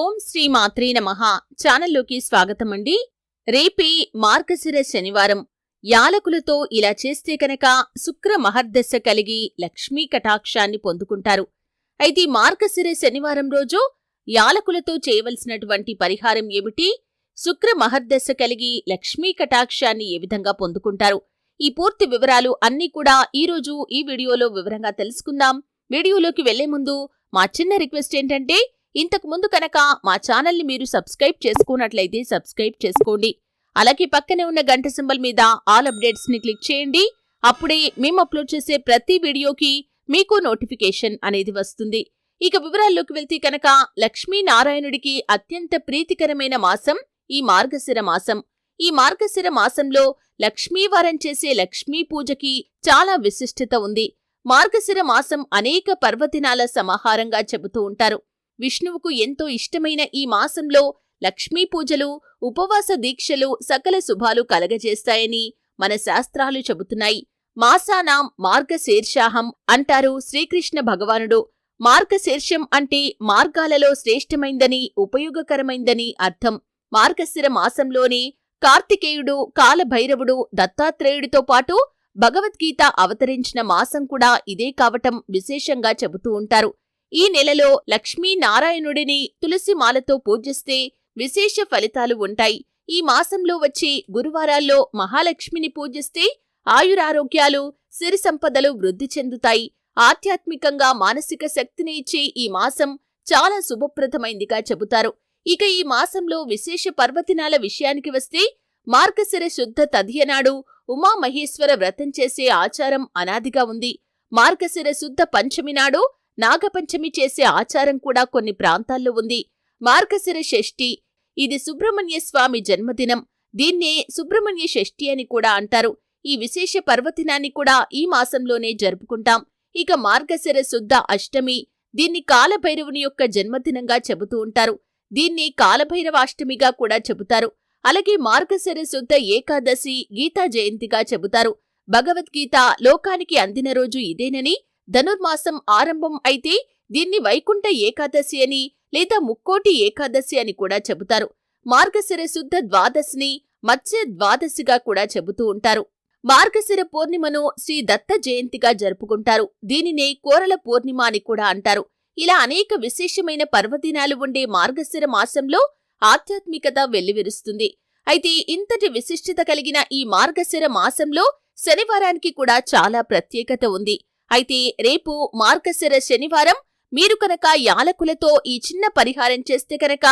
ఓం శ్రీ మాత్రే నమః. ఛానల్లోకి స్వాగతం అండి. రేపే మార్గశిర శనివారం. యాలకులతో ఇలా చేస్తే కనుక శుక్ర మహర్దశ కలిగి లక్ష్మీ కటాక్షాన్ని పొందుకుంటారు. అయితే మార్గశిర శనివారం రోజు యాలకులతో చేయవలసినటువంటి పరిహారం ఏమిటి? శుక్ర మహర్దశ కలిగి లక్ష్మీ కటాక్షాన్ని ఏ విధంగా పొందుకుంటారు? ఈ పూర్తి వివరాలు అన్నీ కూడా ఈరోజు ఈ వీడియోలో వివరంగా తెలుసుకుందాం. వీడియోలోకి వెళ్లే ముందు మా చిన్న రిక్వెస్ట్ ఏంటంటే, ఇంతకు ముందు కనుక మా ఛానల్ని మీరు సబ్స్క్రైబ్ చేసుకున్నట్లయితే సబ్స్క్రైబ్ చేసుకోండి. అలాగే పక్కనే ఉన్న గంట సింబల్ మీద ఆల్ అప్డేట్స్ ని క్లిక్ చేయండి. అప్పుడే మేము అప్లోడ్ చేసే ప్రతి వీడియోకి మీకు నోటిఫికేషన్ అనేది వస్తుంది. ఇక వివరాల్లోకి వెళ్తే కనుక, లక్ష్మీనారాయణుడికి అత్యంత ప్రీతికరమైన మాసం ఈ మార్గశిర మాసం. ఈ మార్గశిర మాసంలో లక్ష్మీవారం చేసే లక్ష్మీ పూజకి చాలా విశిష్టత ఉంది. మార్గశిర మాసం అనేక పర్వదినాల సమాహారంగా చెబుతూ ఉంటారు. విష్ణువుకు ఎంతో ఇష్టమైన ఈ మాసంలో లక్ష్మీ పూజలు, ఉపవాస దీక్షలు సకల శుభాలు కలగజేస్తాయని మన శాస్త్రాలు చెబుతున్నాయి. మాసానాం మార్గశీర్షాహం అంటారు శ్రీకృష్ణ భగవానుడు. మార్గశీర్షం అంటే మార్గాలలో శ్రేష్టమైందని, ఉపయోగకరమైందని అర్థం. మార్గశిర మాసంలోనే కార్తికేయుడు, కాలభైరవుడు, దత్తాత్రేయుడితో పాటు భగవద్గీత అవతరించిన మాసం కూడా ఇదే కావటం విశేషంగా చెబుతూ ఉంటారు. ఈ నెలలో లక్ష్మీనారాయణుడిని తులసిమాలతో పూజిస్తే విశేష ఫలితాలు ఉంటాయి. ఈ మాసంలో వచ్చే గురువారాల్లో మహాలక్ష్మిని పూజిస్తే ఆయురారోగ్యాలు, సిరి సంపదలు వృద్ధి చెందుతాయి. ఆధ్యాత్మికంగా మానసిక శక్తిని ఇచ్చే ఈ మాసం చాలా శుభప్రదమైందిగా చెబుతారు. ఇక ఈ మాసంలో విశేష పర్వదినాల విషయానికి వస్తే, మార్గశిర శుద్ధ తదియనాడు ఉమామహేశ్వర వ్రతం చేసే ఆచారం అనాదిగా ఉంది. మార్గశిర శుద్ధ పంచమి నాడు నాగపంచమి చేసే ఆచారం కూడా కొన్ని ప్రాంతాల్లో ఉంది. మార్గశిర షష్ఠి, ఇది సుబ్రహ్మణ్య స్వామి జన్మదినం. దీన్నే సుబ్రహ్మణ్య షష్ఠి అని కూడా అంటారు. ఈ విశేష పర్వదినాన్ని కూడా ఈ మాసంలోనే జరుపుకుంటాం. ఇక మార్గశిర శుద్ధ అష్టమి, దీన్ని కాలభైరవుని యొక్క జన్మదినంగా చెబుతూ ఉంటారు. దీన్ని కాలభైరవాష్టమిగా కూడా చెబుతారు. అలాగే మార్గశిర శుద్ధ ఏకాదశి గీతా జయంతిగా చెబుతారు. భగవద్గీత లోకానికి అందిన రోజు ఇదేనని, ధనుర్మాసం ఆరంభం అయితే దీన్ని వైకుంఠ ఏకాదశి అని లేదా ముక్కోటి ఏకాదశి అని కూడా చెబుతారు. మార్గశిర శుద్ధ ద్వాదశిని మత్స్య ద్వాదశిగా కూడా చెబుతూ ఉంటారు. మార్గశిర పూర్ణిమను శ్రీ దత్త జయంతిగా జరుపుకుంటారు. దీనినే కోరల పూర్ణిమ అని కూడా అంటారు. ఇలా అనేక విశేషమైన పర్వదినాలు ఉండే మార్గశిర మాసంలో ఆధ్యాత్మికత వెల్లివిరుస్తుంది. అయితే ఇంతటి విశిష్టత కలిగిన ఈ మార్గశిర మాసంలో శనివారానికి కూడా చాలా ప్రత్యేకత ఉంది. అయితే రేపు మార్గశిర శనివారం మీరు కనుక యాలకులతో ఈ చిన్న పరిహారం చేస్తే కనుక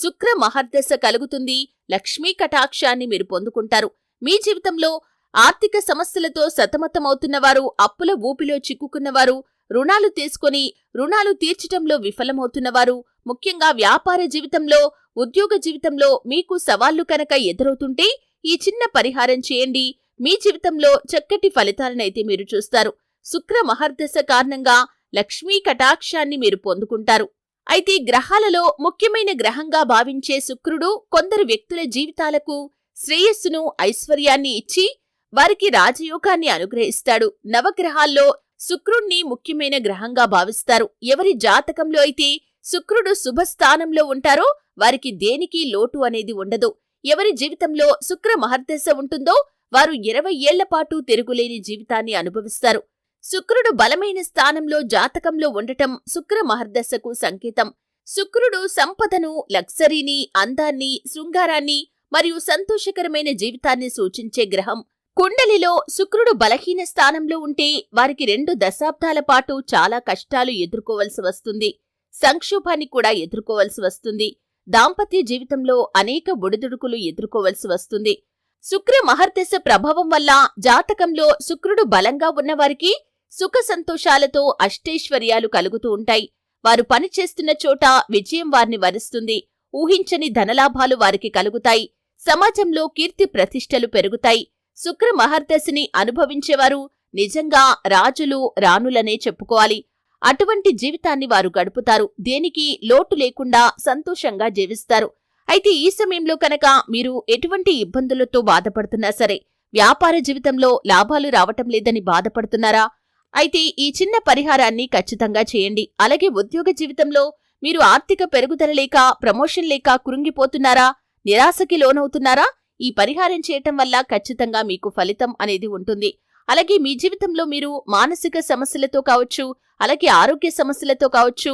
శుక్ర మహర్దశ కలుగుతుంది. లక్ష్మీ కటాక్షాన్ని మీరు పొందుకుంటారు. మీ జీవితంలో ఆర్థిక సమస్యలతో సతమతమవుతున్నవారు, అప్పుల ఊపిలో చిక్కుకున్నవారు, రుణాలు తీసుకొని రుణాలు తీర్చటంలో విఫలమవుతున్నవారు, ముఖ్యంగా వ్యాపార జీవితంలో, ఉద్యోగ జీవితంలో మీకు సవాళ్లు కనుక ఎదురవుతుంటే ఈ చిన్న పరిహారం చేయండి. మీ జీవితంలో చక్కటి ఫలితాలనైతే మీరు చూస్తారు. శుక్ర మహర్దశ కారణంగా లక్ష్మీ కటాక్షాన్ని మీరు పొందుకుంటారు. అయితే గ్రహాలలో ముఖ్యమైన గ్రహంగా భావించే శుక్రుడు కొందరు వ్యక్తుల జీవితాలకు శ్రేయస్సును, ఐశ్వర్యాన్ని ఇచ్చి వారికి రాజయోగాన్ని అనుగ్రహిస్తాడు. నవగ్రహాల్లో శుక్రుణ్ణి ముఖ్యమైన గ్రహంగా భావిస్తారు. ఎవరి జాతకంలో అయితే శుక్రుడు శుభస్థానంలో ఉంటారో వారికి దేనికి లోటు అనేది ఉండదు. ఎవరి జీవితంలో శుక్ర మహర్దశ ఉంటుందో వారు 20 ఏళ్లపాటు తిరుగులేని జీవితాన్ని అనుభవిస్తారు. శుక్రుడు బలమైన స్థానంలో జాతకంలో ఉండటం శుక్ర మహర్దశకు సంకేతం. శుక్రుడు సంపదను, లగ్జరీని, అందాన్ని, శృంగారాన్ని మరియు సంతోషకరమైన జీవితాన్ని సూచించే గ్రహం. కుండలిలో శుక్రుడు బలహీన స్థానంలో ఉంటే వారికి 2 దశాబ్దాల పాటు చాలా కష్టాలు ఎదుర్కోవలసి వస్తుంది. సంక్షోభాన్ని కూడా ఎదుర్కోవలసి వస్తుంది. దాంపత్య జీవితంలో అనేక ఒడిదుడుకులు ఎదుర్కోవలసి వస్తుంది. శుక్ర మహర్దశ ప్రభావం వల్ల జాతకంలో శుక్రుడు బలంగా ఉన్నవారికి సుఖ సంతోషాలతో అష్టైశ్వర్యాలు కలుగుతూ ఉంటాయి. వారు పనిచేస్తున్న చోట విజయం వారిని వరిస్తుంది. ఊహించని ధనలాభాలు వారికి కలుగుతాయి. సమాజంలో కీర్తి ప్రతిష్టలు పెరుగుతాయి. శుక్ర మహర్దశని అనుభవించేవారు నిజంగా రాజులు, రాణులనే చెప్పుకోవాలి. అటువంటి జీవితాన్ని వారు గడుపుతారు. దేనికి లోటు లేకుండా సంతోషంగా జీవిస్తారు. అయితే ఈ సమయంలో కనుక మీరు ఎటువంటి ఇబ్బందులతో బాధపడుతున్నా సరే, వ్యాపార జీవితంలో లాభాలు రావటం లేదని బాధపడుతున్నారా? అయితే ఈ చిన్న పరిహారాన్ని ఖచ్చితంగా చేయండి. అలాగే ఉద్యోగ జీవితంలో మీరు ఆర్థిక పెరుగుదల లేక, ప్రమోషన్ లేక కృంగిపోతున్నారా? నిరాశకి లోనవుతున్నారా? ఈ పరిహారం చేయటం వల్ల ఖచ్చితంగా మీకు ఫలితం అనేది ఉంటుంది. అలాగే మీ జీవితంలో మీరు మానసిక సమస్యలతో కావచ్చు, అలాగే ఆరోగ్య సమస్యలతో కావచ్చు,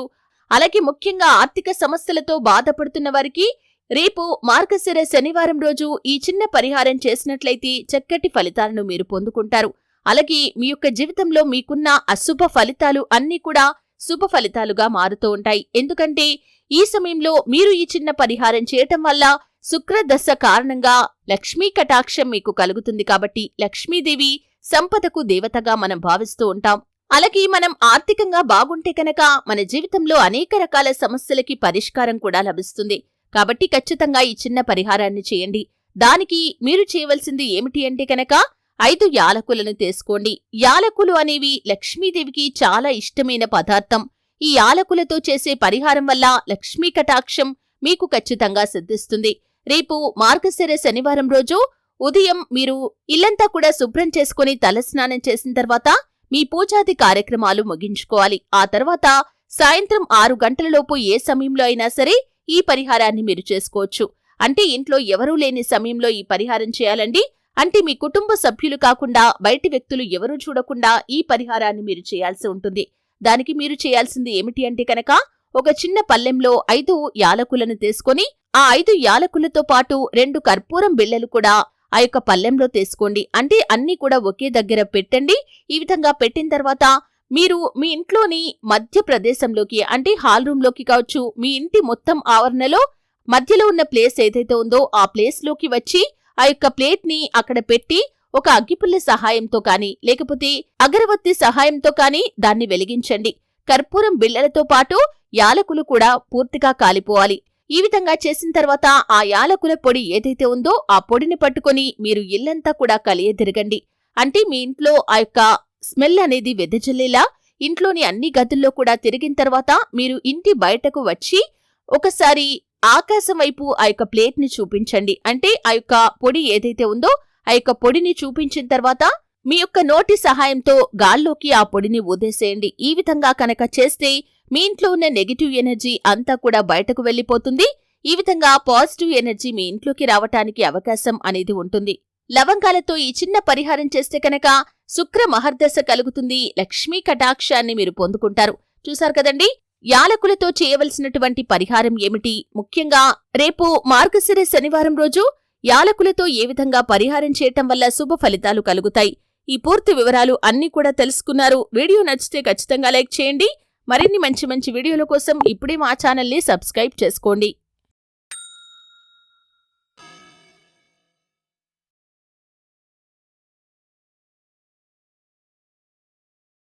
అలాగే ముఖ్యంగా ఆర్థిక సమస్యలతో బాధపడుతున్న వారికి రేపు మార్గశిర శనివారం రోజు ఈ చిన్న పరిహారం చేసినట్లయితే చక్కటి ఫలితాలను మీరు పొందుకుంటారు. అలాగే మీ యొక్క జీవితంలో మీకున్న అశుభ ఫలితాలు అన్నీ కూడా శుభ ఫలితాలుగా మారుతూ ఉంటాయి. ఎందుకంటే ఈ సమయంలో మీరు ఈ చిన్న పరిహారం చేయటం వల్ల శుక్రదశ కారణంగా లక్ష్మీ కటాక్షం మీకు కలుగుతుంది. కాబట్టి లక్ష్మీదేవి సంపదకు దేవతగా మనం భావిస్తూ ఉంటాం. అలాగే మనం ఆర్థికంగా బాగుంటే కనుక మన జీవితంలో అనేక రకాల సమస్యలకి పరిష్కారం కూడా లభిస్తుంది. కాబట్టి ఖచ్చితంగా ఈ చిన్న పరిహారాన్ని చేయండి. దానికి మీరు చేయవలసింది ఏమిటి అంటే కనుక 5 యాలకులను తీసుకోండి. యాలకులు అనేవి లక్ష్మీదేవికి చాలా ఇష్టమైన పదార్థం. ఈ యాలకులతో చేసే పరిహారం వల్ల లక్ష్మీ కటాక్షం మీకు ఖచ్చితంగా సిద్ధిస్తుంది. రేపు మార్గశిర శనివారం రోజు ఉదయం మీరు ఇల్లంతా కూడా శుభ్రం చేసుకుని తలస్నానం చేసిన తర్వాత మీ పూజాది కార్యక్రమాలు ముగించుకోవాలి. ఆ తర్వాత సాయంత్రం 6 గంటలలోపు ఏ సమయంలో అయినా సరే ఈ పరిహారాన్ని మీరు చేసుకోవచ్చు. అంటే ఇంట్లో ఎవరూ లేని సమయంలో ఈ పరిహారం చేయాలండి. అంటే మీ కుటుంబ సభ్యులు కాకుండా బయటి వ్యక్తులు ఎవరూ చూడకుండా ఈ పరిహారాన్ని మీరు చేయాల్సి ఉంటుంది. దానికి మీరు చేయాల్సింది ఏమిటి అంటే కనుక ఒక చిన్న పల్లెంలో 5 యాలకులను తీసుకొని ఆ 5 యాలకులతో పాటు 2 కర్పూరం బిళ్ళలు కూడా ఆ యొక్క పల్లెంలో తీసుకోండి. అంటే అన్నీ కూడా ఒకే దగ్గర పెట్టండి. ఈ విధంగా పెట్టిన తర్వాత మీరు మీ ఇంట్లోని మధ్య ప్రదేశంలోకి అంటే హాల్ రూమ్ లోకి కావచ్చు, మీ ఇంటి మొత్తం ఆవరణలో మధ్యలో ఉన్న ప్లేస్ ఏదైతే ఉందో ఆ ప్లేస్ లోకి వచ్చి ఆ యొక్క ప్లేట్ ని అక్కడ పెట్టి ఒక అగ్గిపుల్ల సహాయంతో కానీ లేకపోతే అగరవత్తి సహాయంతో కానీ దాన్ని వెలిగించండి. కర్పూరం బిళ్ళలతో పాటు యాలకులు కూడా పూర్తిగా కాలిపోవాలి. ఈ విధంగా చేసిన తర్వాత ఆ యాలకుల పొడి ఏదైతే ఉందో ఆ పొడిని పట్టుకొని మీరు ఇల్లంతా కూడా కలియదిరగండి. అంటే మీ ఇంట్లో ఆ యొక్క స్మెల్ అనేది వెదజల్లేలా ఇంట్లోని అన్ని గదుల్లో కూడా తిరిగిన తర్వాత మీరు ఇంటి బయటకు వచ్చి ఒకసారి ఆకాశం వైపు ఆ యొక్క ప్లేట్ ని చూపించండి. అంటే ఆ యొక్క పొడి ఏదైతే ఉందో ఆ యొక్క పొడిని చూపించిన తర్వాత మీ యొక్క నోటి సహాయంతో గాల్లోకి ఆ పొడిని ఊదేసేయండి. ఈ విధంగా కనుక చేస్తే మీ ఇంట్లో ఉన్న నెగిటివ్ ఎనర్జీ అంతా కూడా బయటకు వెళ్లిపోతుంది. ఈ విధంగా పాజిటివ్ ఎనర్జీ మీ ఇంట్లోకి రావటానికి అవకాశం అనేది ఉంటుంది. లవంగాలతో ఈ చిన్న పరిహారం చేస్తే కనుక శుక్ర మహర్దశ కలుగుతుంది. లక్ష్మీ కటాక్షాన్ని మీరు పొందుకుంటారు. చూశారు కదండి, యాలకులతో చేయవలసినటువంటి పరిహారం ఏమిటి? ముఖ్యంగా రేపు మార్గశిర శనివారం రోజు యాలకులతో ఏ విధంగా పరిహారం చేయటం వల్ల శుభ ఫలితాలు కలుగుతాయి, ఈ పూర్తి వివరాలు అన్నీ కూడా తెలుసుకున్నారు. వీడియో నచ్చితే ఖచ్చితంగా లైక్ చేయండి. మరిన్ని మంచి మంచి వీడియోల కోసం ఇప్పుడే మా ఛానల్ని సబ్స్క్రైబ్ చేసుకోండి.